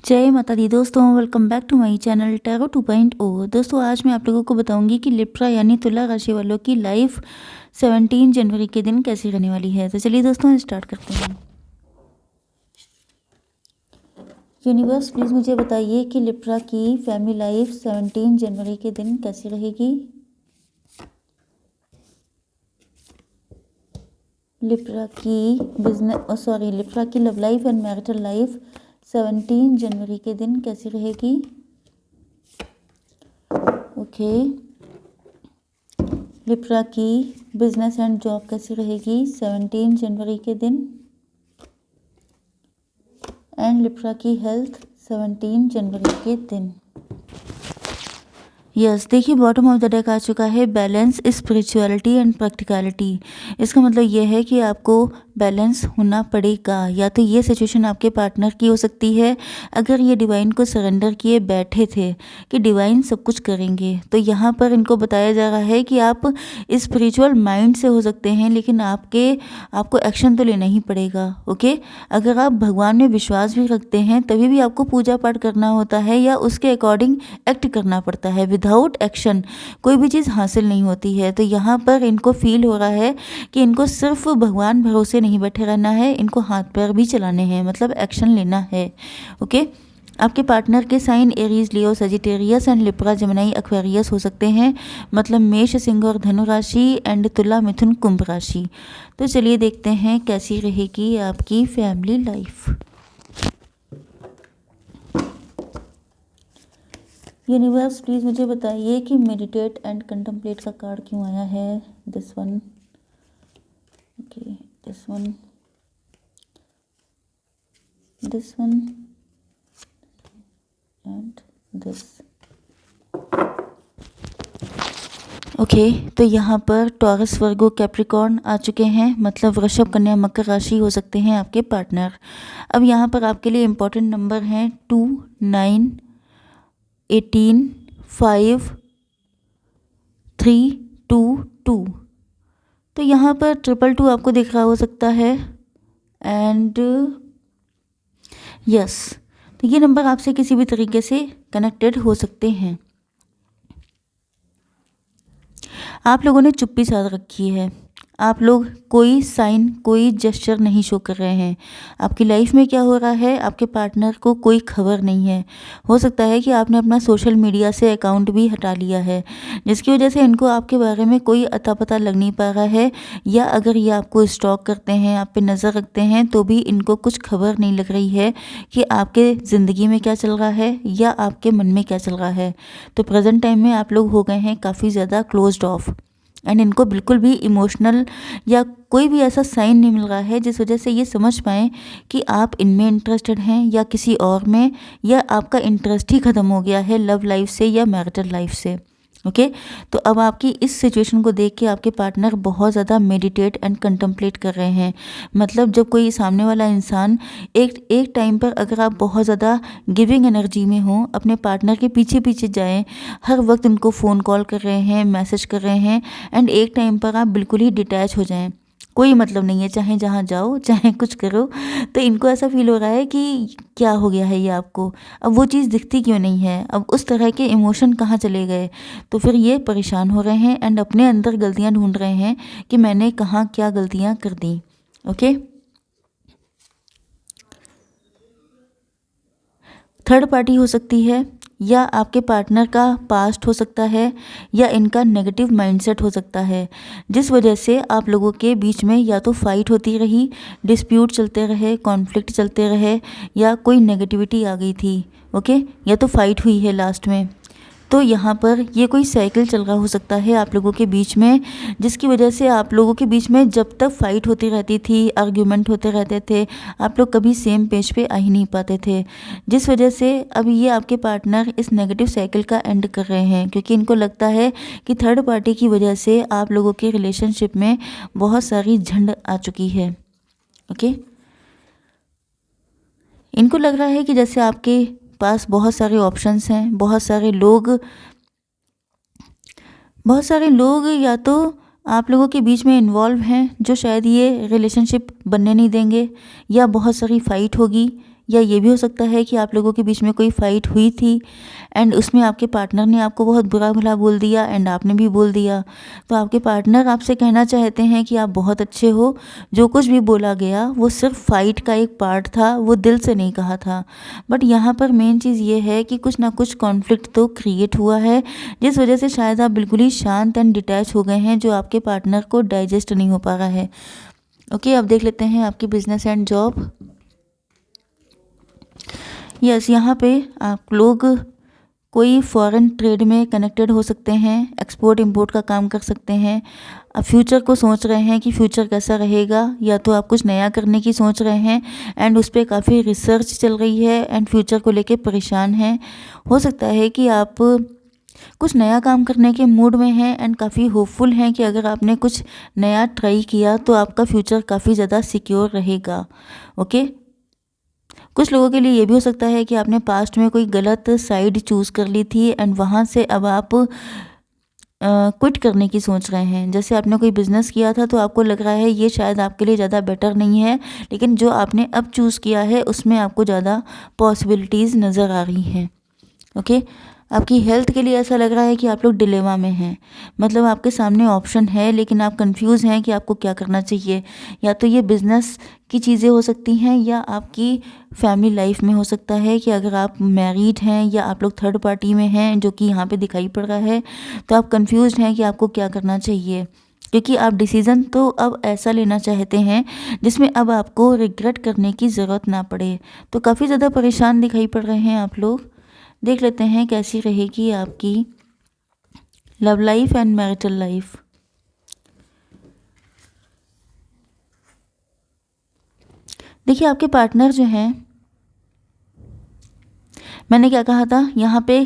जय माता दी दोस्तों, welcome back to my channel tarot 2.0। दोस्तों आज मैं आप लोगों को बताऊंगी कि लिब्रा यानी तुला राशि वालों की लाइफ 17 जनवरी के दिन कैसी रहने वाली है। तो चलिए दोस्तों स्टार्ट करते हैं। यूनिवर्स प्लीज़ मुझे बताइए कि लिब्रा की फैमिली लाइफ 17 जनवरी के दिन कैसी रहेगी। लिब्रा की love life and marital life 17 जनवरी के दिन कैसी रहेगी। ओके, लिब्रा की बिजनेस एंड जॉब कैसी रहेगी 17 जनवरी के दिन। एंड लिब्रा की हेल्थ 17 जनवरी के दिन। यस, देखिए बॉटम ऑफ द डेक आ चुका है बैलेंस, स्पिरिचुअलिटी एंड प्रैक्टिकलिटी। इसका मतलब ये है कि आपको बैलेंस होना पड़ेगा। या तो ये सिचुएशन आपके पार्टनर की हो सकती है, अगर ये डिवाइन को सरेंडर किए बैठे थे कि डिवाइन सब कुछ करेंगे, तो यहाँ पर इनको बताया जा रहा है कि आप स्पिरिचुअल माइंड से हो सकते हैं, लेकिन आपको एक्शन तो लेना ही पड़ेगा। ओके, अगर आप भगवान में विश्वास भी रखते हैं तभी भी आपको पूजा पाठ करना होता है या उसके अकॉर्डिंग एक्ट करना पड़ता है। विदाउट एक्शन कोई भी चीज़ हासिल नहीं होती है। तो यहाँ पर इनको फील हो रहा है कि इनको सिर्फ भगवान भरोसे नहीं बैठे रहना है, इनको हाथ पैर भी चलाने हैं, मतलब एक्शन लेना है। ओके, आपके पार्टनर के sign Aries, Leo, Sagittarius and Libra, Gemini, Aquarius हो सकते हैं, मतलब मेष, सिंह और धनु राशि एंड तुला, मिथुन, कुंभ राशि। तो चलिए देखते हैं कैसी रहेगी आपकी फैमिली लाइफ। यूनिवर्स प्लीज़ मुझे बताइए कि मेडिटेट एंड कंtemplate का कार्ड क्यों आया है। This one, okay, this one, this one and this. Okay, तो यहाँ पर टॉरस, वर्गो, कैप्रिकॉर्न आ चुके हैं, मतलब वृषभ, कन्या, मकर राशि हो सकते हैं आपके पार्टनर। अब यहाँ पर आपके लिए इम्पोर्टेंट नंबर हैं 2, 9, 18, 5, 3, 2, 2। तो यहाँ पर 222 आपको दिख रहा हो सकता है। एंड यस, तो ये नंबर आपसे किसी भी तरीके से कनेक्टेड हो सकते हैं। आप लोगों ने चुप्पी साध रखी है, आप लोग कोई साइन, कोई जेस्चर नहीं शो कर रहे हैं। आपकी लाइफ में क्या हो रहा है, आपके पार्टनर को कोई खबर नहीं है। हो सकता है कि आपने अपना सोशल मीडिया से अकाउंट भी हटा लिया है, जिसकी वजह से इनको आपके बारे में कोई अता पता लग नहीं पा रहा है। या अगर ये आपको स्टॉक करते हैं, आप पे नज़र रखते हैं, तो भी इनको कुछ खबर नहीं लग रही है कि आपके ज़िंदगी में क्या चल रहा है या आपके मन में क्या चल रहा है। तो प्रेजेंट टाइम में आप लोग हो गए हैं काफ़ी ज़्यादा क्लोज्ड ऑफ, एंड इनको बिल्कुल भी इमोशनल या कोई भी ऐसा साइन नहीं मिल रहा है जिस वजह से ये समझ पाएँ कि आप इनमें इंटरेस्टेड हैं या किसी और में, या आपका इंटरेस्ट ही ख़त्म हो गया है लव लाइफ से या मैरिटल लाइफ से। ओके, तो अब आपकी इस सिचुएशन को देख के आपके पार्टनर बहुत ज़्यादा मेडिटेट एंड कंtemplate कर रहे हैं। मतलब जब कोई सामने वाला इंसान एक टाइम पर, अगर आप बहुत ज़्यादा गिविंग एनर्जी में हो, अपने पार्टनर के पीछे पीछे जाएं, हर वक्त उनको फ़ोन कॉल कर रहे हैं, मैसेज कर रहे हैं, एंड एक टाइम पर आप बिल्कुल ही डिटैच हो जाएं, कोई मतलब नहीं है, चाहे जहाँ जाओ, चाहे कुछ करो, तो इनको ऐसा फील हो रहा है कि क्या हो गया है ये आपको, अब वो चीज़ दिखती क्यों नहीं है, अब उस तरह के इमोशन कहाँ चले गए। तो फिर ये परेशान हो रहे हैं एंड अपने अंदर गलतियाँ ढूंढ रहे हैं कि मैंने कहाँ क्या गलतियाँ कर दी। ओके, थर्ड पार्टी हो सकती है, या आपके पार्टनर का पास्ट हो सकता है, या इनका नेगेटिव माइंडसेट हो सकता है, जिस वजह से आप लोगों के बीच में या तो फाइट होती रही, डिस्प्यूट चलते रहे, कॉन्फ्लिक्ट चलते रहे, या कोई नेगेटिविटी आ गई थी। ओके, या तो फाइट हुई है लास्ट में। तो यहाँ पर ये कोई साइकिल चल रहा हो सकता है आप लोगों के बीच में, जिसकी वजह से आप लोगों के बीच में जब तक फाइट होती रहती थी, आर्ग्यूमेंट होते रहते थे, आप लोग कभी सेम पेज पे आ ही नहीं पाते थे, जिस वजह से अब ये आपके पार्टनर इस नेगेटिव साइकिल का एंड कर रहे हैं, क्योंकि इनको लगता है कि थर्ड पार्टी की वजह से आप लोगों के रिलेशनशिप में बहुत सारी झंड आ चुकी है। ओके, इनको लग रहा है कि जैसे आपके पास बहुत सारे ऑप्शंस हैं, बहुत सारे लोग या तो आप लोगों के बीच में इन्वॉल्व हैं जो शायद ये रिलेशनशिप बनने नहीं देंगे, या बहुत सारी फाइट होगी, या ये भी हो सकता है कि आप लोगों के बीच में कोई फ़ाइट हुई थी एंड उसमें आपके पार्टनर ने आपको बहुत बुरा भला बोल दिया एंड आपने भी बोल दिया। तो आपके पार्टनर आपसे कहना चाहते हैं कि आप बहुत अच्छे हो, जो कुछ भी बोला गया वो सिर्फ फ़ाइट का एक पार्ट था, वो दिल से नहीं कहा था। बट यहाँ पर मेन चीज़ ये है कि कुछ ना कुछ कॉन्फ्लिक्ट तो क्रिएट हुआ है, जिस वजह से शायद आप बिल्कुल ही शांत एंड डिटैच हो गए हैं, जो आपके पार्टनर को डाइजेस्ट नहीं हो पा रहा है। ओके, अब देख लेते हैं आपकी बिजनेस एंड जॉब। यस, यहाँ पे आप लोग कोई फॉरेन ट्रेड में कनेक्टेड हो सकते हैं, एक्सपोर्ट इंपोर्ट का काम कर सकते हैं। अब फ्यूचर को सोच रहे हैं कि फ्यूचर कैसा रहेगा, या तो आप कुछ नया करने की सोच रहे हैं एंड उस पर काफ़ी रिसर्च चल रही है एंड फ्यूचर को लेके परेशान हैं। हो सकता है कि आप कुछ नया काम करने के मूड में हैं एंड काफ़ी होपफुल हैं कि अगर आपने कुछ नया ट्राई किया तो आपका फ्यूचर काफ़ी ज़्यादा सिक्योर रहेगा। ओके, कुछ लोगों के लिए ये भी हो सकता है कि आपने पास्ट में कोई गलत साइड चूज़ कर ली थी एंड वहाँ से अब आप क्विट करने की सोच रहे हैं। जैसे आपने कोई बिज़नेस किया था तो आपको लग रहा है ये शायद आपके लिए ज़्यादा बेटर नहीं है, लेकिन जो आपने अब चूज़ किया है उसमें आपको ज़्यादा पॉसिबिलिटीज़ नज़र आ रही हैं। ओके, आपकी हेल्थ के लिए ऐसा लग रहा है कि आप लोग डिलेमा में हैं, मतलब आपके सामने ऑप्शन है लेकिन आप कंफ्यूज हैं कि आपको क्या करना चाहिए। या तो ये बिज़नेस की चीज़ें हो सकती हैं या आपकी फैमिली लाइफ में हो सकता है कि अगर आप मैरिड हैं या आप लोग थर्ड पार्टी में हैं, जो कि यहाँ पे दिखाई पड़ रहा है, तो आप कंफ्यूज हैं कि आपको क्या करना चाहिए, क्योंकि आप डिसीज़न तो अब ऐसा लेना चाहते हैं जिसमें अब आपको रिग्रेट करने की ज़रूरत ना पड़े। तो काफ़ी ज़्यादा परेशान दिखाई पड़ रहे हैं आप लोग। देख लेते हैं कैसी रहेगी आपकी love life and marital life. देखिए, आपके पार्टनर जो हैं, मैंने क्या कहा था, यहाँ पे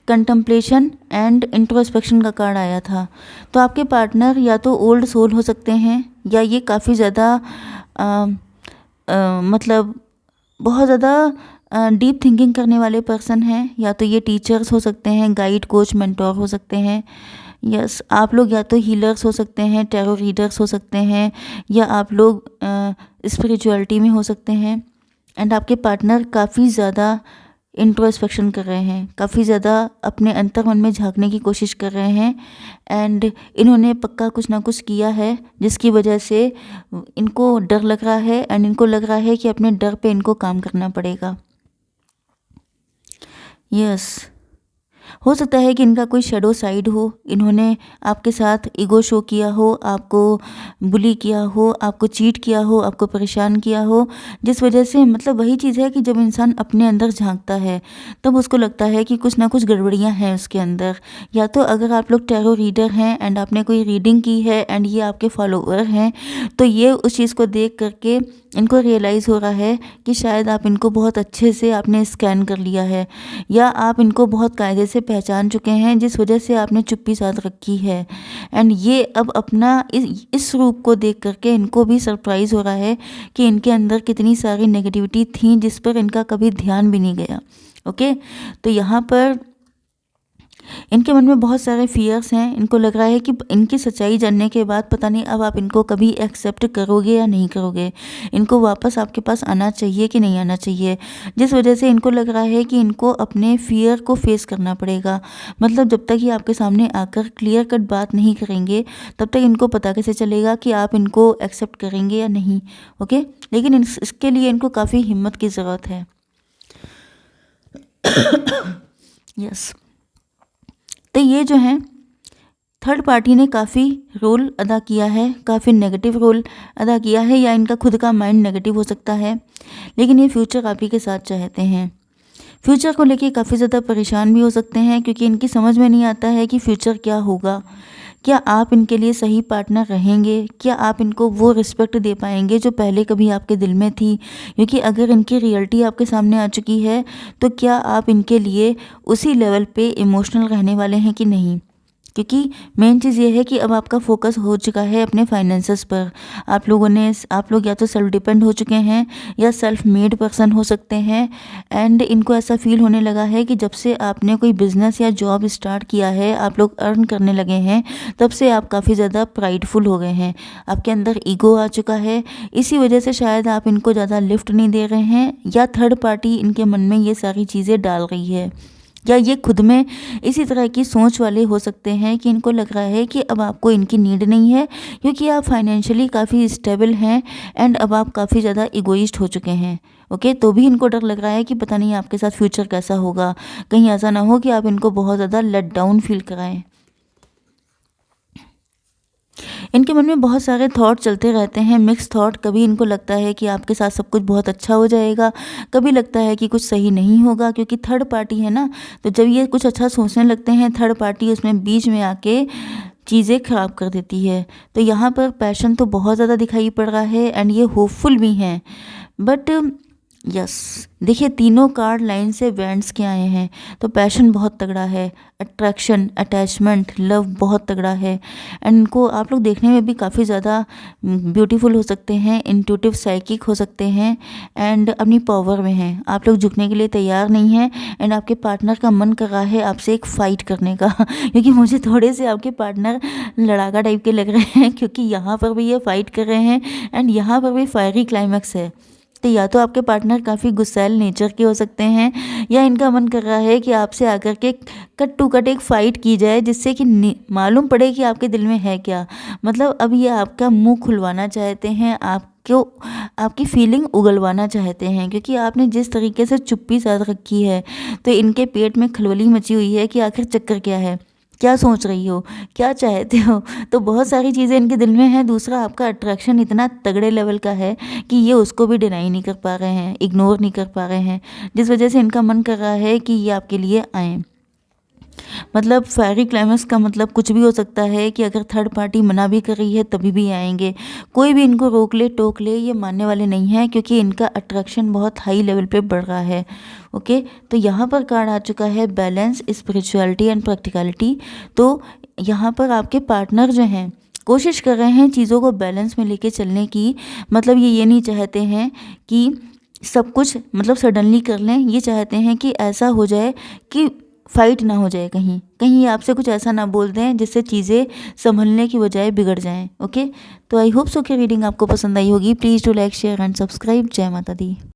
कंटम्पलेशन एंड इंट्रोस्पेक्शन का कार्ड आया था। तो आपके पार्टनर या तो ओल्ड सोल हो सकते हैं या ये काफ़ी ज़्यादा मतलब बहुत ज़्यादा डीप थिंकिंग करने वाले पर्सन हैं, या तो ये टीचर्स हो सकते हैं, गाइड कोच मेंटोर हो सकते हैं। यस, आप लोग या तो हीलर्स हो सकते हैं, टैरो रीडर्स हो सकते हैं, या आप लोग स्पिरिचुअलिटी में हो सकते हैं। एंड आपके पार्टनर काफ़ी ज़्यादा इंट्रोस्पेक्शन कर रहे हैं, काफ़ी ज़्यादा अपने अंतर्मन में झांकने की कोशिश कर रहे हैं एंड इन्होंने पक्का कुछ ना कुछ किया है जिसकी वजह से इनको डर लग रहा है एंड इनको लग रहा है कि अपने डर पे इनको काम करना पड़ेगा। यस, हो सकता है कि इनका कोई शैडो साइड हो, इन्होंने आपके साथ ईगो शो किया हो, आपको बुली किया हो, आपको चीट किया हो, आपको परेशान किया हो, जिस वजह से मतलब वही चीज़ है कि जब इंसान अपने अंदर झांकता है तब उसको लगता है कि कुछ ना कुछ गड़बड़ियाँ हैं उसके अंदर। या तो अगर आप लोग टैरो रीडर हैं एंड आपने कोई रीडिंग की है एंड ये आपके फॉलोअर हैं, तो ये उस चीज़ को देख करके इनको रियलाइज़ हो रहा है कि शायद आप इनको बहुत अच्छे से आपने स्कैन कर लिया है या आप इनको बहुत कायदे से पहचान चुके हैं, जिस वजह से आपने चुप्पी साध रखी है। एंड ये अब अपना इस रूप को देख करके इनको भी सरप्राइज़ हो रहा है कि इनके अंदर कितनी सारी नेगेटिविटी थी जिस पर इनका कभी ध्यान भी नहीं गया। ओके, तो यहाँ पर इनके मन में बहुत सारे फियर्स हैं। इनको लग रहा है कि इनकी सच्चाई जानने के बाद पता नहीं अब आप इनको कभी एक्सेप्ट करोगे या नहीं करोगे, इनको वापस आपके पास आना चाहिए कि नहीं आना चाहिए, जिस वजह से इनको लग रहा है कि इनको अपने फियर को फेस करना पड़ेगा। मतलब जब तक ये आपके सामने आकर क्लियर कट बात नहीं करेंगे तब तक इनको पता कैसे चलेगा कि आप इनको एक्सेप्ट करेंगे या नहीं। ओके, लेकिन इसके लिए इनको काफ़ी हिम्मत की ज़रूरत है। यस, तो ये जो है थर्ड पार्टी ने काफ़ी रोल अदा किया है, काफ़ी नेगेटिव रोल अदा किया है, या इनका खुद का माइंड नेगेटिव हो सकता है, लेकिन ये फ्यूचर आप ही के साथ चाहते हैं। फ्यूचर को लेके काफ़ी ज़्यादा परेशान भी हो सकते हैं क्योंकि इनकी समझ में नहीं आता है कि फ्यूचर क्या होगा। क्या आप इनके लिए सही पार्टनर रहेंगे, क्या आप इनको वो रिस्पेक्ट दे पाएंगे जो पहले कभी आपके दिल में थी, क्योंकि अगर इनकी रियलिटी आपके सामने आ चुकी है तो क्या आप इनके लिए उसी लेवल पे इमोशनल रहने वाले हैं कि नहीं। क्योंकि मेन चीज़ ये है कि अब आपका फोकस हो चुका है अपने फाइनेंसेस पर। आप लोग या तो सेल्फ डिपेंड हो चुके हैं या सेल्फ मेड पर्सन हो सकते हैं। एंड इनको ऐसा फील होने लगा है कि जब से आपने कोई बिजनेस या जॉब स्टार्ट किया है, आप लोग अर्न करने लगे हैं, तब से आप काफ़ी ज़्यादा प्राइडफुल हो गए हैं। आपके अंदर ईगो आ चुका है। इसी वजह से शायद आप इनको ज़्यादा लिफ्ट नहीं दे रहे हैं, या थर्ड पार्टी इनके मन में ये सारी चीज़ें डाल रही है, या ये खुद में इसी तरह की सोच वाले हो सकते हैं कि इनको लग रहा है कि अब आपको इनकी नीड नहीं है, क्योंकि आप फाइनेंशियली काफ़ी स्टेबल हैं एंड अब आप काफ़ी ज़्यादा इगोइस्ट हो चुके हैं। ओके, तो भी इनको डर लग रहा है कि पता नहीं आपके साथ फ्यूचर कैसा होगा, कहीं ऐसा ना हो कि आप इनको बहुत ज़्यादा लेट डाउन फील कराएं। इनके मन में बहुत सारे थॉट चलते रहते हैं, मिक्स थॉट। कभी इनको लगता है कि आपके साथ सब कुछ बहुत अच्छा हो जाएगा, कभी लगता है कि कुछ सही नहीं होगा, क्योंकि थर्ड पार्टी है ना। तो जब ये कुछ अच्छा सोचने लगते हैं, थर्ड पार्टी उसमें बीच में आके चीज़ें ख़राब कर देती है। तो यहाँ पर पैशन तो बहुत ज़्यादा दिखाई पड़ रहा है एंड ये होपफुल भी हैं, बट यस, देखिए तीनों कार्ड लाइन से वेंट्स के आए हैं। तो पैशन बहुत तगड़ा है, अट्रैक्शन, अटैचमेंट, लव बहुत तगड़ा है। एंड इनको आप लोग देखने में भी काफ़ी ज़्यादा ब्यूटीफुल हो सकते हैं, इंट्यूटिव साइकिक हो सकते हैं एंड अपनी पावर में हैं। आप लोग झुकने के लिए तैयार नहीं हैं एंड आपके पार्टनर का मन कर रहा है आपसे एक फ़ाइट करने का क्योंकि मुझे थोड़े से आपके पार्टनर लड़ाका टाइप के लग रहे हैं, क्योंकि यहाँ पर भी ये फ़ाइट कर रहे हैं एंड यहाँ पर भी फायरी क्लाइमैक्स है। तो या तो आपके पार्टनर काफ़ी गुस्सैल नेचर के हो सकते हैं, या इनका मन कर रहा है कि आपसे आकर के कट टू कट एक फ़ाइट की जाए, जिससे कि मालूम पड़े कि आपके दिल में है क्या। मतलब अब ये आपका मुंह खुलवाना चाहते हैं, आपको आपकी फीलिंग उगलवाना चाहते हैं, क्योंकि आपने जिस तरीके से चुप्पी साध रखी है, तो इनके पेट में खलबली मची हुई है कि आखिर चक्कर क्या है, क्या सोच रही हो, क्या चाहते हो। तो बहुत सारी चीज़ें इनके दिल में हैं। दूसरा, आपका अट्रैक्शन इतना तगड़े लेवल का है कि ये उसको भी डिनाई नहीं कर पा रहे हैं, इग्नोर नहीं कर पा रहे हैं, जिस वजह से इनका मन कर रहा है कि ये आपके लिए आएँ। मतलब फेयरी क्लाइमैक्स का मतलब कुछ भी हो सकता है कि अगर थर्ड पार्टी मना भी कर रही है तभी भी आएंगे। कोई भी इनको रोक ले टोक ले, ये मानने वाले नहीं हैं, क्योंकि इनका अट्रैक्शन बहुत हाई लेवल पे बढ़ रहा है। ओके, तो यहाँ पर कार्ड आ चुका है बैलेंस, स्पिरिचुअलिटी एंड प्रैक्टिकलिटी। तो यहाँ पर आपके पार्टनर जो हैं कोशिश कर रहे हैं चीज़ों को बैलेंस में लेके चलने की। मतलब ये नहीं चाहते हैं कि सब कुछ मतलब सडनली कर लें, ये चाहते हैं कि ऐसा हो जाए कि फाइट ना हो जाए, कहीं कहीं आपसे कुछ ऐसा ना बोल दें जिससे चीज़ें संभलने की बजाय बिगड़ जाएं। ओके, तो आई होप सो कि रीडिंग आपको पसंद आई होगी। Please do like, share and subscribe. जय माता दी।